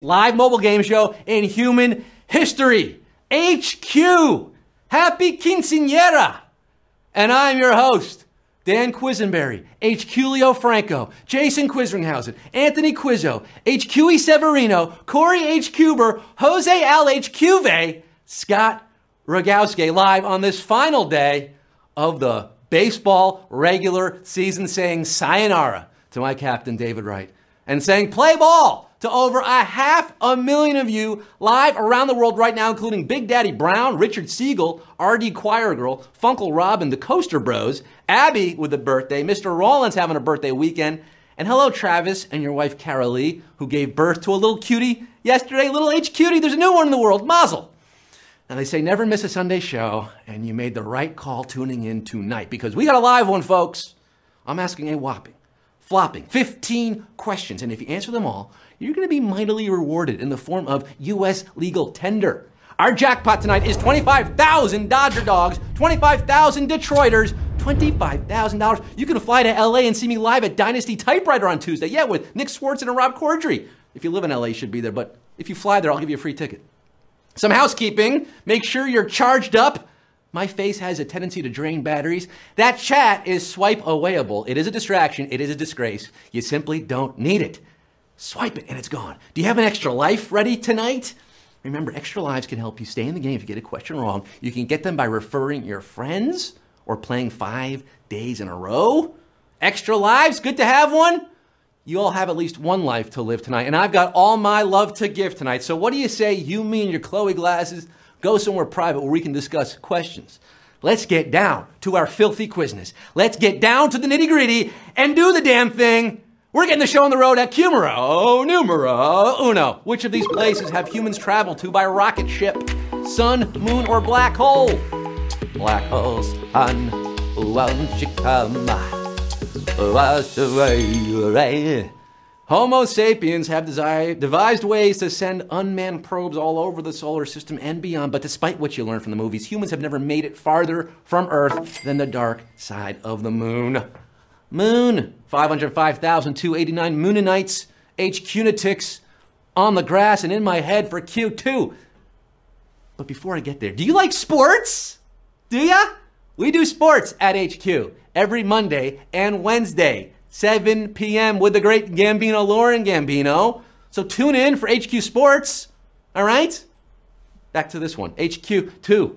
live mobile game show in human history. HQ. Happy Quinceañera. And I'm your host, Dan Quisenberry, HQ Leo Franco, Jason Quisringhausen, Anthony Quizzo, HQE Severino, Corey H. Cuber, Jose Al H. Cuve, Scott Rogowski, live on this final day of the baseball regular season, saying sayonara to my captain, David Wright, and saying play ball to over 500,000 of you live around the world right now, including Big Daddy Brown, Richard Siegel, R.D. Choir Girl, Funkle Robin, the Coaster Bros, Abby with a birthday, Mr. Rollins having a birthday weekend, and hello, Travis and your wife, Carol Lee, who gave birth to a little cutie yesterday. Little H cutie, there's a new one in the world, Mazel. Now, they say never miss a Sunday show, and you made the right call tuning in tonight, because we got a live one, folks. I'm asking a whopping, flopping 15 questions, and if you answer them all, you're going to be mightily rewarded in the form of U.S. legal tender. Our jackpot tonight is 25,000 Dodger dogs, 25,000 Detroiters, $25,000. You can fly to L.A. and see me live at Dynasty Typewriter on Tuesday. Yeah, with Nick Swartzen and Rob Corddry. If you live in L.A., you should be there, but if you fly there, I'll give you a free ticket. Some housekeeping. Make sure you're charged up. My face has a tendency to drain batteries. That chat is swipe-awayable. It is a distraction. It is a disgrace. You simply don't need it. Swipe it and it's gone. Do you have an extra life ready tonight? Remember, extra lives can help you stay in the game if you get a question wrong. You can get them by referring your friends or playing 5 days in a row. Extra lives, good to have one. You all have at least one life to live tonight, and I've got all my love to give tonight. So what do you say, you, me, and your Chloe glasses go somewhere private where we can discuss questions? Let's get down to our filthy quizness. Let's get down to the nitty-gritty and do the damn thing. We're getting the show on the road at Cumero numero uno. Which of these places have humans traveled to by rocket ship? Sun, moon, or black hole? Black holes, sun, won't you come? Homo sapiens have devised ways to send unmanned probes all over the solar system and beyond, but despite what you learn from the movies, humans have never made it farther from Earth than the dark side of the moon. Moon, 505,289 Moonanites, HQ-natics on the grass and in my head for Q2. But before I get there, do you like sports? Do ya? We do sports at HQ every Monday and Wednesday, 7 p.m. with the great Gambino, Lauren Gambino. So tune in for HQ Sports, all right? Back to this one, HQ2.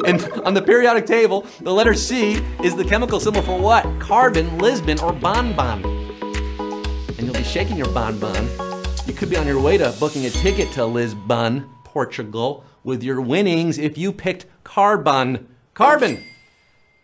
And on the periodic table, the letter C is the chemical symbol for what? Carbon, Lisbon, or bonbon. And you'll be shaking your bonbon. You could be on your way to booking a ticket to Lisbon, Portugal, with your winnings if you picked carbon. Carbon,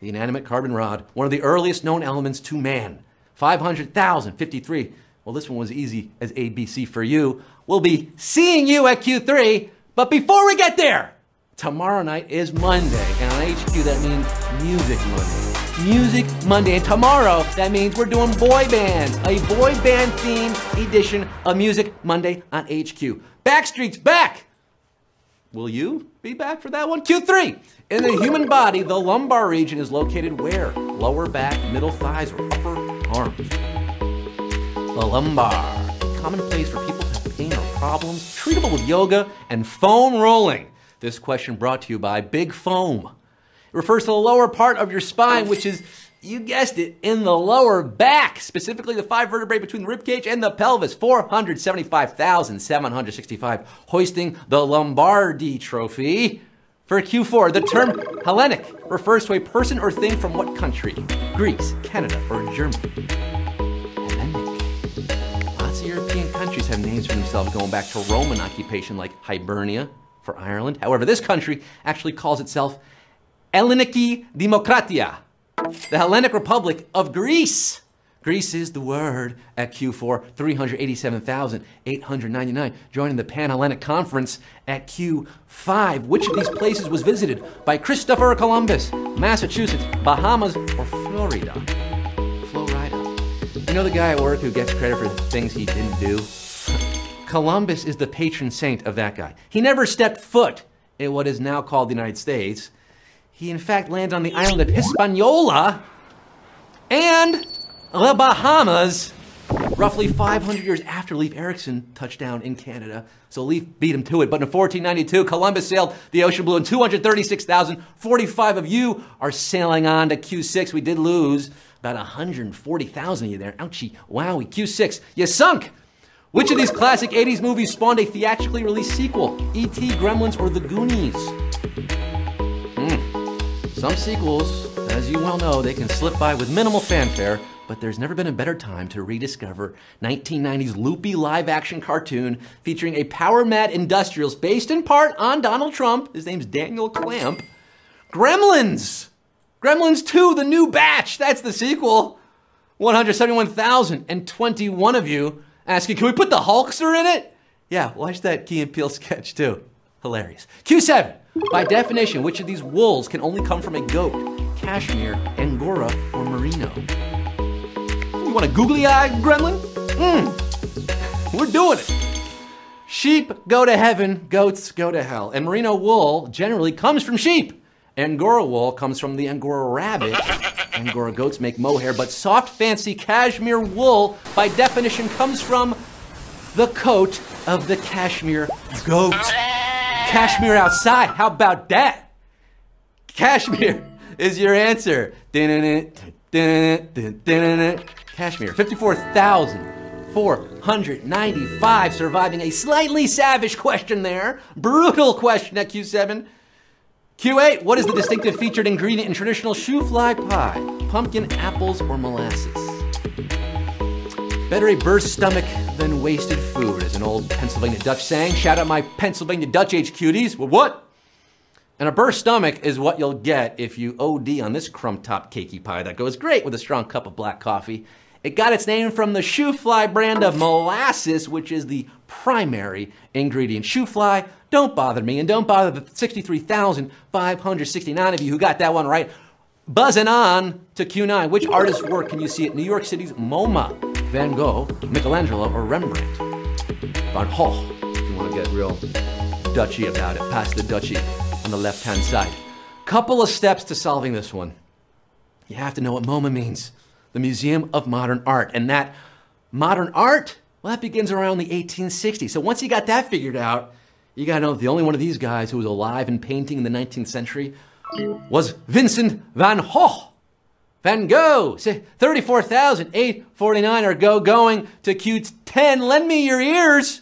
the inanimate carbon rod, one of the earliest known elements to man. 500,053. Well, this one was easy as ABC for you. We'll be seeing you at Q3, but before we get there, tomorrow night is Monday, and on HQ that means Music Monday. Music Monday, and tomorrow that means we're doing boy bands, a boy band themed edition of Music Monday on HQ. Backstreet's back! Will you be back for that one? Q3. In the human body, the lumbar region is located where? Lower back, middle thighs, or upper arms? The lumbar. A common place for people to have pain or problems, treatable with yoga and foam rolling. This question brought to you by Big Foam. It refers to the lower part of your spine, which is, you guessed it, in the lower back, specifically the 5 vertebrae between the ribcage and the pelvis, 475,765, hoisting the Lombardi Trophy. For Q4, the term Hellenic refers to a person or thing from what country? Greece, Canada, or Germany? Hellenic. Lots of European countries have names for themselves going back to Roman occupation, like Hibernia for Ireland. However, this country actually calls itself Elleniki Demokratia, the Hellenic Republic of Greece. Greece is the word at Q4, 387,899, joining the Pan-Hellenic Conference at Q5. Which of these places was visited by Christopher Columbus? Massachusetts, Bahamas, or Florida? Florida. You know the guy at work who gets credit for things he didn't do? Columbus is the patron saint of that guy. He never stepped foot in what is now called the United States. He in fact landed on the island of Hispaniola and the Bahamas roughly 500 years after Leif Erikson touched down in Canada. So Leif beat him to it. But in 1492, Columbus sailed the ocean blue, and 236,045 of you are sailing on to Q6. We did lose about 140,000 of you there. Ouchie, wowie, Q6, you sunk. Which of these classic 80s movies spawned a theatrically released sequel? E.T., Gremlins, or The Goonies? Some sequels, as you well know, they can slip by with minimal fanfare, but there's never been a better time to rediscover 1990's loopy live-action cartoon featuring a power-mad industrialist based in part on Donald Trump. His name's Daniel Clamp. Gremlins! Gremlins 2, The New Batch. That's the sequel. 171,021 of you asking, can we put the Hulkster in it? Yeah, watch that Key and Peele sketch too. Hilarious. Q7. By definition, which of these wools can only come from a goat? Cashmere, Angora, or Merino? You want a googly-eyed gremlin? We're doing it. Sheep go to heaven, goats go to hell. And merino wool generally comes from sheep. Angora wool comes from the Angora rabbit. Angora goats make mohair, but soft, fancy cashmere wool, by definition, comes from the coat of the cashmere goat. Cashmere outside, how about that? Cashmere is your answer. Cashmere, 54,495, surviving a slightly savage question there. Brutal question at Q7. Q8, what is the distinctive featured ingredient in traditional shoe-fly pie? Pumpkin, apples, or molasses? Better a burst stomach than wasted food, is an old Pennsylvania Dutch saying. Shout out my Pennsylvania Dutch HQTs. Well, what? And a burst stomach is what you'll get if you OD on this crumb-topped cakey pie that goes great with a strong cup of black coffee. It got its name from the shoe-fly brand of molasses, which is the primary ingredient. Shoe-fly, don't bother me, and don't bother the 63,569 of you who got that one right. Buzzing on to Q9. Which artist's work can you see at New York City's MoMA? Van Gogh, Michelangelo, or Rembrandt? Van Gogh, if you want to get real Dutchy about it, past the Dutchy on the left-hand side. Couple of steps to solving this one. You have to know what MoMA means. The Museum of Modern Art. And that modern art, well, that begins around the 1860s. So once you got that figured out, you got to know that the only one of these guys who was alive and painting in the 19th century was Vincent van Gogh. Van Gogh, 34,849 are going to Q10. Lend me your ears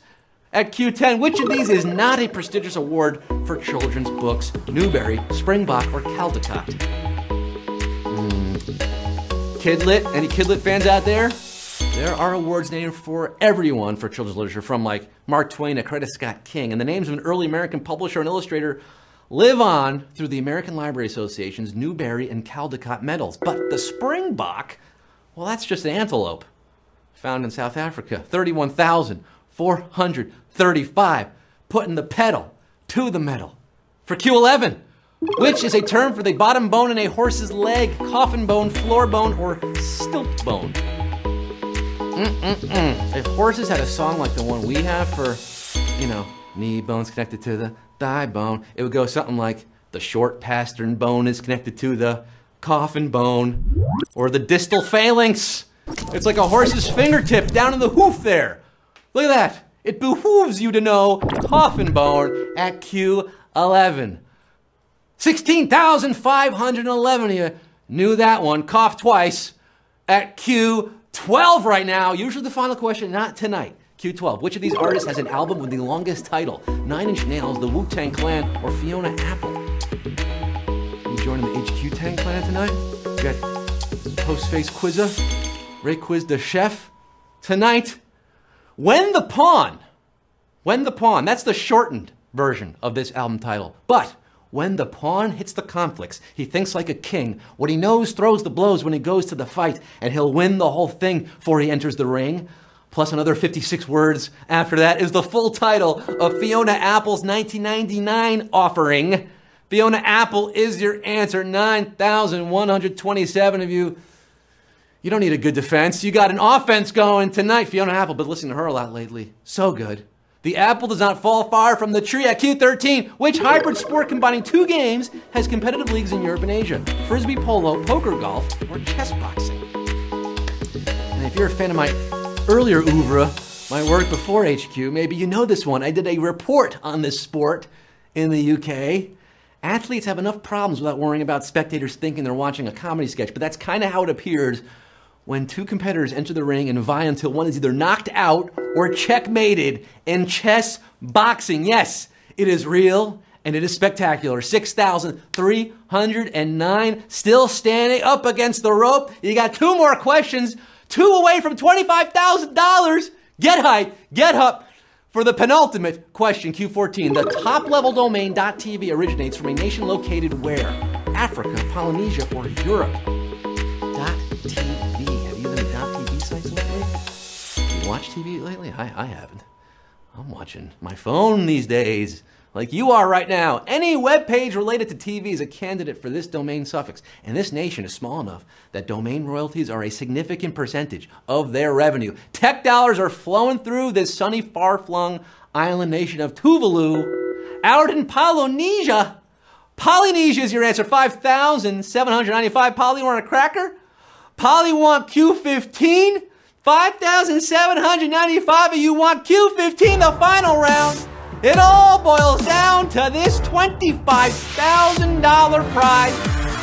at Q10. Which of these is not a prestigious award for children's books? Newbery, Springbok, or Caldecott? Kidlit, any Kidlit fans out there? There are awards named for everyone for children's literature, from like Mark Twain to Coretta Scott King. And the names of an early American publisher and illustrator live on through the American Library Association's Newbery and Caldecott medals. But the Springbok, well, that's just an antelope found in South Africa. 31,435, putting the pedal to the metal. For Q11, which is a term for the bottom bone in a horse's leg, coffin bone, floor bone, or stilt bone. If horses had a song like the one we have for, you know, knee bones connected to the thigh bone, it would go something like the short pastern bone is connected to the coffin bone, or the distal phalanx. It's like a horse's fingertip down in the hoof there. Look at that. It behooves you to know coffin bone at Q11. 16,511 of you knew that one. Cough twice at Q12 right now. Usually the final question, not tonight. Q12. Which of these artists has an album with the longest title? 9 Inch Nails, the Wu-Tang Clan, or Fiona Apple? You joining the HQ-Tang Clan tonight? We got Postface Quizza, Ray Quiz the Chef. Tonight, When the Pawn. When the Pawn. That's the shortened version of this album title. But when the pawn hits the conflicts, he thinks like a king. What he knows throws the blows when he goes to the fight, and he'll win the whole thing before he enters the ring. Plus another 56 words after that is the full title of Fiona Apple's 1999 offering. Fiona Apple is your answer. 9,127 of you. You don't need a good defense. You got an offense going tonight. Fiona Apple, been listening to her a lot lately. So good. The apple does not fall far from the tree at Q13. Which hybrid sport combining 2 games has competitive leagues in Europe and Asia? Frisbee polo, poker golf, or chess boxing? And if you're a fan of my earlier oeuvre, my work before HQ, maybe you know this one. I did a report on this sport in the UK. Athletes have enough problems without worrying about spectators thinking they're watching a comedy sketch, but that's kind of how it appears when two competitors enter the ring and vie until one is either knocked out or checkmated in chess boxing. Yes, it is real and it is spectacular. 6,309 still standing up against the rope. You got two more questions, two away from $25,000. Get hype, get up for the penultimate question, Q14. The top-level domain .tv originates from a nation located where? Africa, Polynesia, or Europe? .tv. Have you been to .tv sites lately? You watch TV lately? I haven't. I'm watching my phone these days, like you are right now. Any web page related to TV is a candidate for this domain suffix. And this nation is small enough that domain royalties are a significant percentage of their revenue. Tech dollars are flowing through this sunny, far-flung island nation of Tuvalu. Out in Polynesia. Polynesia is your answer. 5,795. Polly, want a cracker? Polly want Q15. 5,795 of you want Q15, the final round. It all boils down to this $25,000 prize.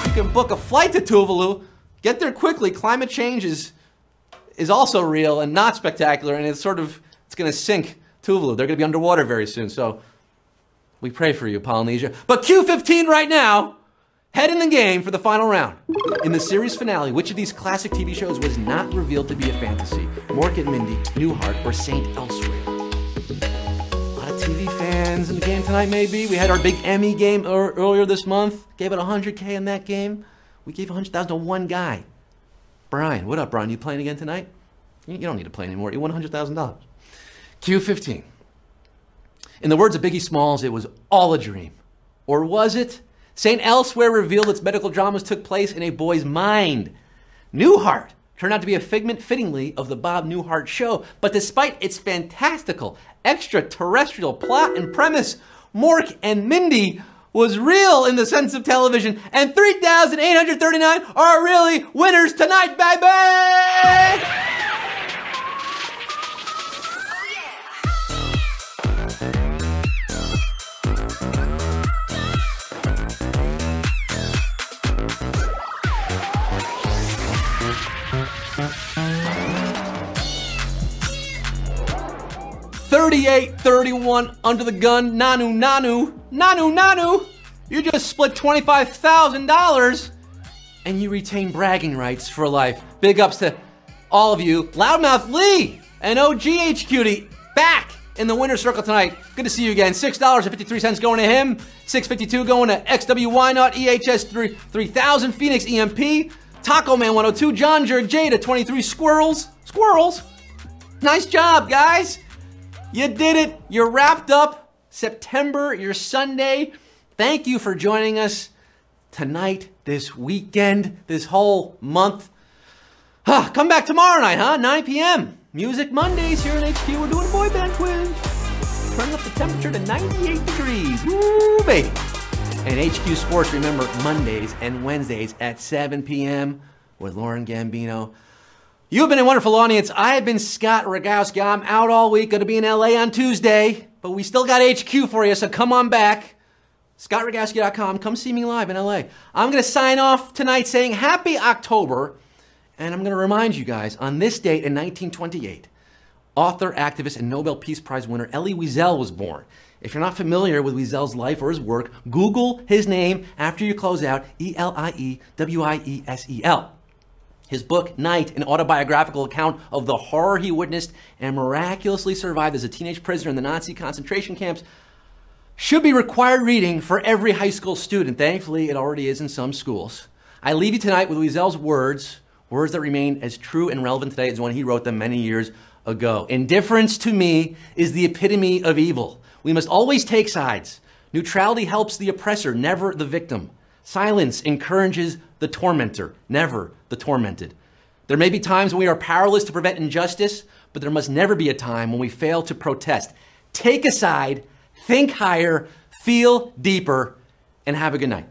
You can book a flight to Tuvalu. Get there quickly. Climate change is also real and not spectacular, and it's going to sink Tuvalu. They're going to be underwater very soon, so we pray for you, Polynesia. But Q15 right now, head in the game for the final round. In the series finale, which of these classic TV shows was not revealed to be a fantasy? Mork and Mindy, Newhart, or Saint Elsewhere? TV fans in the game tonight, maybe. We had our big Emmy game earlier this month. Gave it $100K in that game. We gave $100,000 to one guy. Brian, what up, Brian? You playing again tonight? You don't need to play anymore. You won $100,000. Q15. In the words of Biggie Smalls, it was all a dream. Or was it? St. Elsewhere revealed its medical dramas took place in a boy's mind. Newhart turned out to be a figment, fittingly, of the Bob Newhart Show. But despite its fantastical, extraterrestrial plot and premise, Mork and Mindy was real in the sense of television, and 3,839 are really winners tonight, baby! 38-31 under the gun. Nanu. You just split $25,000 and you retain bragging rights for life. Big ups to all of you. Loudmouth Lee and OGHQD back in the winner's circle tonight. Good to see you again. $6.53 going to him. $6.52 going to XWY Not EHS 3000 Phoenix EMP. Taco Man 102. John Jerk Jada 23 Squirrels. Nice job, guys. You did it. You're wrapped up. September, your Sunday. Thank you for joining us tonight, this weekend, this whole month. Come back tomorrow night, 9 p.m. Music Mondays here in HQ. We're doing a boy band quiz. Turning up the temperature to 98 degrees. Woo, baby. And HQ Sports, remember, Mondays and Wednesdays at 7 p.m. with Lauren Gambino. You've been a wonderful audience. I have been Scott Rogowski. I'm out all week. Going to be in LA on Tuesday. But we still got HQ for you, so come on back. ScottRogowski.com. Come see me live in LA. I'm going to sign off tonight saying Happy October. And I'm going to remind you guys, on this date in 1928, author, activist, and Nobel Peace Prize winner Elie Wiesel was born. If you're not familiar with Wiesel's life or his work, Google his name after you close out, Eliewiesel. His book, Night, an autobiographical account of the horror he witnessed and miraculously survived as a teenage prisoner in the Nazi concentration camps, should be required reading for every high school student. Thankfully, it already is in some schools. I leave you tonight with Wiesel's words that remain as true and relevant today as when he wrote them many years ago. Indifference to me is the epitome of evil. We must always take sides. Neutrality helps the oppressor, never the victim. Silence encourages the tormentor, never the tormented. There may be times when we are powerless to prevent injustice, but there must never be a time when we fail to protest. Take a side, think higher, feel deeper, and have a good night.